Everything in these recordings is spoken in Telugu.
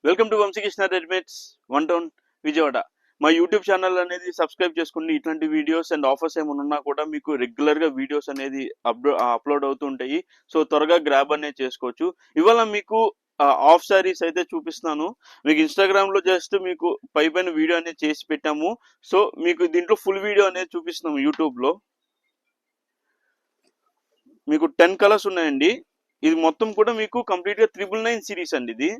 Welcome to Vamshikrishna readymades one town Vijayawada. మా యూట్యూబ్ ఛానల్ అనేది సబ్స్క్రైబ్ చేసుకుని ఇట్లాంటి వీడియోస్ అండ్ ఆఫర్స్ ఏమైనా ఉన్నా కూడా మీకు రెగ్యులర్గా వీడియోస్ అనేది అప్లోడ్ అవుతూ ఉంటాయి. సో త్వరగా గ్రాబ్ అనేది చేసుకోవచ్చు. ఇవాళ మీకు ఆఫ్ శారీస్ అయితే చూపిస్తున్నాను. మీకు ఇన్స్టాగ్రామ్లో జస్ట్ మీకు పైన వీడియో అనేది చేసి పెట్టాము. సో మీకు దీంట్లో ఫుల్ వీడియో అనేది చూపిస్తున్నాము యూట్యూబ్లో. మీకు 10 కలర్స్ ఉన్నాయండి. ఇది మొత్తం కూడా మీకు కంప్లీట్గా 999 సిరీస్ అండి. ఇది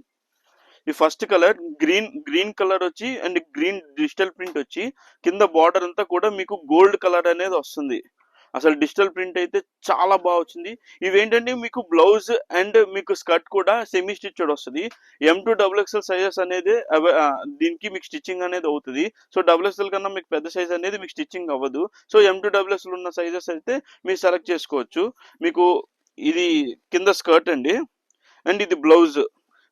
ఈ ఫస్ట్ కలర్ గ్రీన్ కలర్ వచ్చి అండ్ గ్రీన్ డిజిటల్ ప్రింట్ వచ్చి కింద బార్డర్ అంతా కూడా మీకు గోల్డ్ కలర్ అనేది వస్తుంది. అసలు డిజిటల్ ప్రింట్ అయితే చాలా బాగా వచ్చింది. ఇవేంటంటే మీకు బ్లౌజ్ అండ్ మీకు స్కర్ట్ కూడా సెమీ స్టిచ్డ్ వస్తుంది. M2XXL సైజెస్ అనేది దీనికి మీకు స్టిచ్చింగ్ అనేది అవుతుంది. సో XXL కన్నా మీకు పెద్ద సైజ్ అనేది మీకు స్టిచ్చింగ్ అవ్వదు. సో M2XXL ఉన్న సైజెస్ అయితే మీరు సెలెక్ట్ చేసుకోవచ్చు. మీకు ఇది కింద స్కర్ట్ అండి అండ్ ఇది బ్లౌజ్.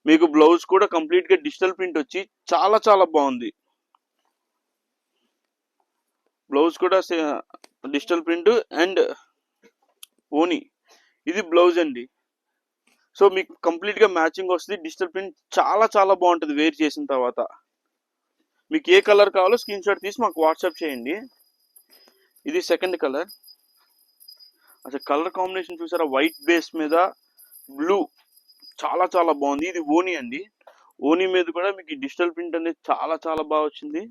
మీకు బ్లౌజ్ కూడా కంప్లీట్ గా డిజిటల్ ప్రింట్ వచ్చి చాలా చాలా బాగుంది. బ్లౌజ్ కూడా డిజిటల్ ప్రింట్ అండ్ ఓని. ఇది బ్లౌజ్ అండి. సో మీకు కంప్లీట్ గా మ్యాచింగ్ వస్తుంది. డిజిటల్ ప్రింట్ చాలా చాలా బాగుంటుంది వేర్ చేసిన తర్వాత. మీకు ఏ కలర్ కావాలో స్క్రీన్ షాట్ తీసి మాకు వాట్సాప్ చేయండి. ఇది సెకండ్ కలర్. అసలు కలర్ కాంబినేషన్ చూసారా, వైట్ బేస్ మీద బ్లూ, చాలా చాలా బాగుంది. ఇది ఓని అండి. ఓని మీద కూడా మీకు డిజిటల్ ప్రింట్ అనేది చాలా చాలా బాగా వచ్చింది.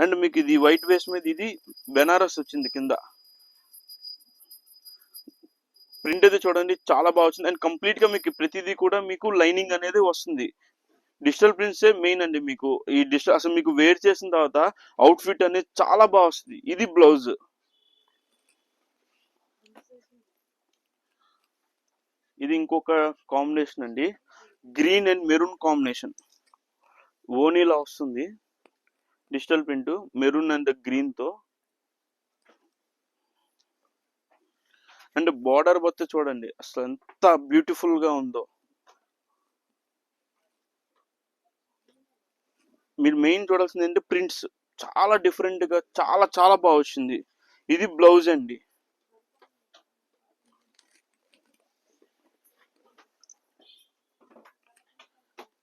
అండ్ మీకు ఇది వైట్ బేస్ మీద ఇది బెనారస్ వచ్చింది. కింద ప్రింట్ అయితే చూడండి చాలా బాగా వచ్చింది. అండ్ కంప్లీట్ గా మీకు ప్రతిదీ కూడా మీకు లైనింగ్ అనేది వస్తుంది. డిజిటల్ ప్రింట్సే మెయిన్ అండి. మీకు ఈ డిజిటల్ అసలు మీకు వేర్ చేసిన తర్వాత అవుట్ ఫిట్ అనేది చాలా బాగా వస్తుంది. ఇది బ్లౌజ్. ఇది ఇంకొక కాంబినేషన్ అండి, గ్రీన్ అండ్ మెరూన్ కాంబినేషన్. ఓనీలా వస్తుంది digital print maroon and green తో. అండ్ బార్డర్ బొత్త చూడండి అసలు ఎంత బ్యూటిఫుల్ గా ఉందో. మీరు మెయిన్ చూడాల్సింది ఏంటంటే ప్రింట్స్ చాలా డిఫరెంట్ గా చాలా చాలా బాగా వచ్చింది. ఇది బ్లౌజ్ అండి.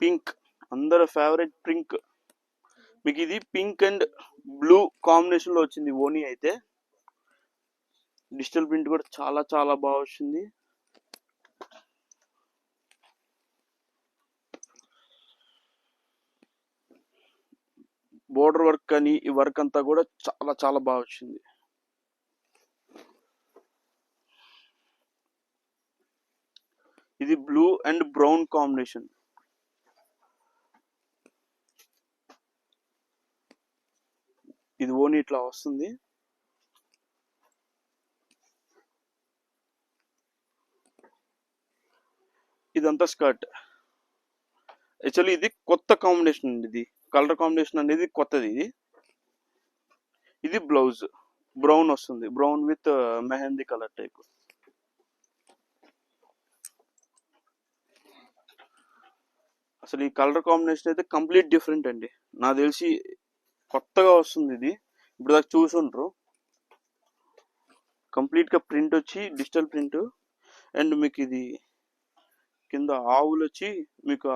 పింక్, అందరు ఫేవరెట్ పింక్. మీకు ఇది పింక్ అండ్ బ్లూ కాంబినేషన్ లో వచ్చింది ఓనీ అయితే. డిజిటల్ ప్రింట్ కూడా చాలా చాలా బాగా వచ్చింది. బోర్డర్ వర్క్ కానీ ఈ వర్క్ అంతా కూడా చాలా చాలా బాగా వచ్చింది. ఇది బ్లూ అండ్ బ్రౌన్ కాంబినేషన్. ఇది ఓని ఇట్లా వస్తుంది. ఇదంతా స్కర్ట్. యాక్చువల్లీ ఇది కొత్త కాంబినేషన్ అండి. ఇది కలర్ కాంబినేషన్ అనేది కొత్తది. ఇది బ్లౌజ్ బ్రౌన్ వస్తుంది, brown with mehndi colour type. అసలు ఈ కలర్ కాంబినేషన్ అయితే కంప్లీట్ డిఫరెంట్ అండి. నాకు తెలిసి కొత్తగా వస్తుంది ఇది, ఇప్పుడు దాకా చూసుంటారు. కంప్లీట్ గా ప్రింట్ వచ్చి డిజిటల్ ప్రింట్ అండ్ మీకు ఇది కింద ఆవులు వచ్చి మీకు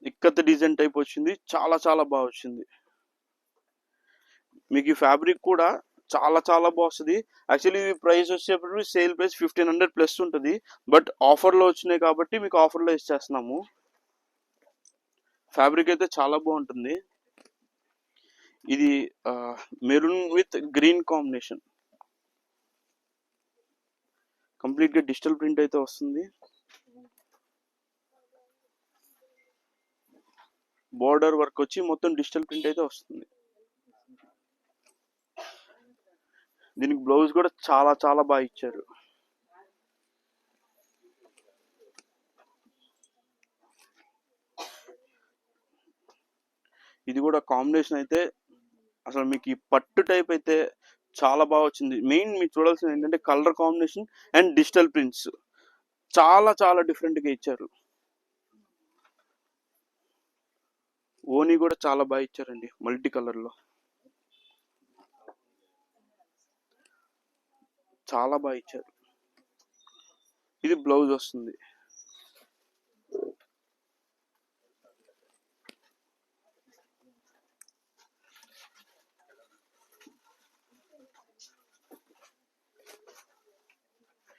ఇక్కత్ డిజైన్ టైప్ వచ్చింది. చాలా చాలా బాగా వచ్చింది. మీకు ఈ ఫ్యాబ్రిక్ కూడా చాలా చాలా బాగుంది. యాక్చువల్లీ ఈ ప్రైస్ వచ్చేటప్పుడు సేల్ ప్రైస్ 1500 ప్లస్ ఉంటుంది. బట్ ఆఫర్లో వచ్చినాయి కాబట్టి మీకు ఆఫర్లో ఇచ్చేస్తున్నాము. ఫ్యాబ్రిక్ అయితే చాలా బాగుంటుంది. ఇది maroon with green combination. Complete గా డిజిటల్ ప్రింట్ అయితే వస్తుంది. బోర్డర్ వర్క్ వచ్చి మొత్తం డిజిటల్ ప్రింట్ అయితే వస్తుంది. దీనికి బ్లౌజ్ కూడా చాలా చాలా బాగా ఇచ్చారు. ఇది కూడా కాంబినేషన్ అయితే అసలు మీకు ఈ పట్టు టైప్ అయితే చాలా బాగా వచ్చింది. మెయిన్ మీకు చూడాల్సింది ఏంటంటే colour combination and digital prints చాలా చాలా డిఫరెంట్ గా ఇచ్చారు. ఓనీ కూడా చాలా బాగా ఇచ్చారండి, మల్టీ కలర్ లో చాలా బాగా ఇచ్చారు. ఇది బ్లౌజ్ వస్తుంది.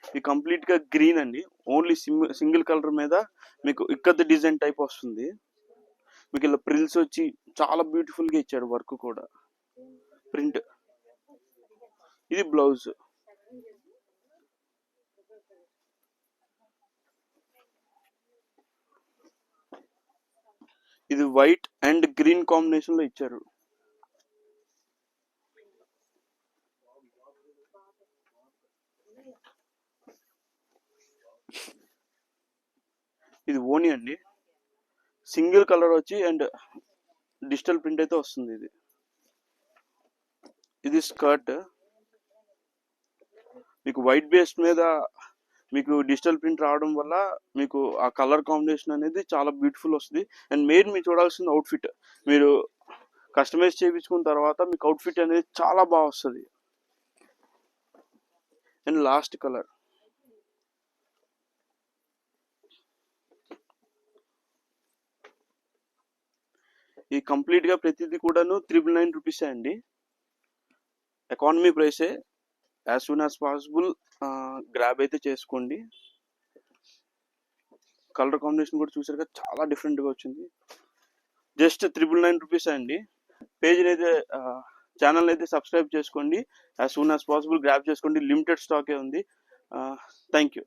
ఇది కంప్లీట్ గా గ్రీన్ అండి, ఓన్లీ సింగిల్ కలర్ మీద మీకు ఇక్కత డిజైన్ టైప్ వస్తుంది. మీకు ఇలా ప్రిల్స్ వచ్చి చాలా బ్యూటిఫుల్ గా ఇచ్చాడు వర్క్ కూడా, ప్రింట్. ఇది బ్లౌజ్. ఇది వైట్ అండ్ గ్రీన్ కాంబినేషన్ లో ఇచ్చారు. ఇది ఓని అండి, సింగిల్ కలర్ వచ్చి అండ్ డిజిటల్ ప్రింట్ అయితే వస్తుంది. ఇది స్కర్ట్, మీకు వైట్ బేస్ మీద మీకు డిజిటల్ ప్రింట్ రావడం వల్ల మీకు ఆ కలర్ కాంబినేషన్ అనేది చాలా బ్యూటిఫుల్ వస్తుంది. అండ్ మెయిన్ మీరు చూడాల్సిన అవుట్ఫిట్, మీరు కస్టమైజ్ చేయించుకున్న తర్వాత మీకు అవుట్ఫిట్ అనేది చాలా బాగా వస్తుంది. అండ్ లాస్ట్ కలర్, ఈ కంప్లీట్ గా ప్రతిదీ కూడాను 999 రూపీసే అండి, ఎకానమీ ప్రైసే. As soon as possible grab అయితే చేసుకోండి. కలర్ కాంబినేషన్ కూడా చూసారు కదా, చాలా డిఫరెంట్ గా వచ్చింది. జస్ట్ 999 రూపీస్ అండి. పేజ్ అయితే ఛానల్ అయితే సబ్స్క్రైబ్ చేసుకోండి. As soon as possible grab చేసుకోండి, లిమిటెడ్ స్టాకే ఉంది. Thank you.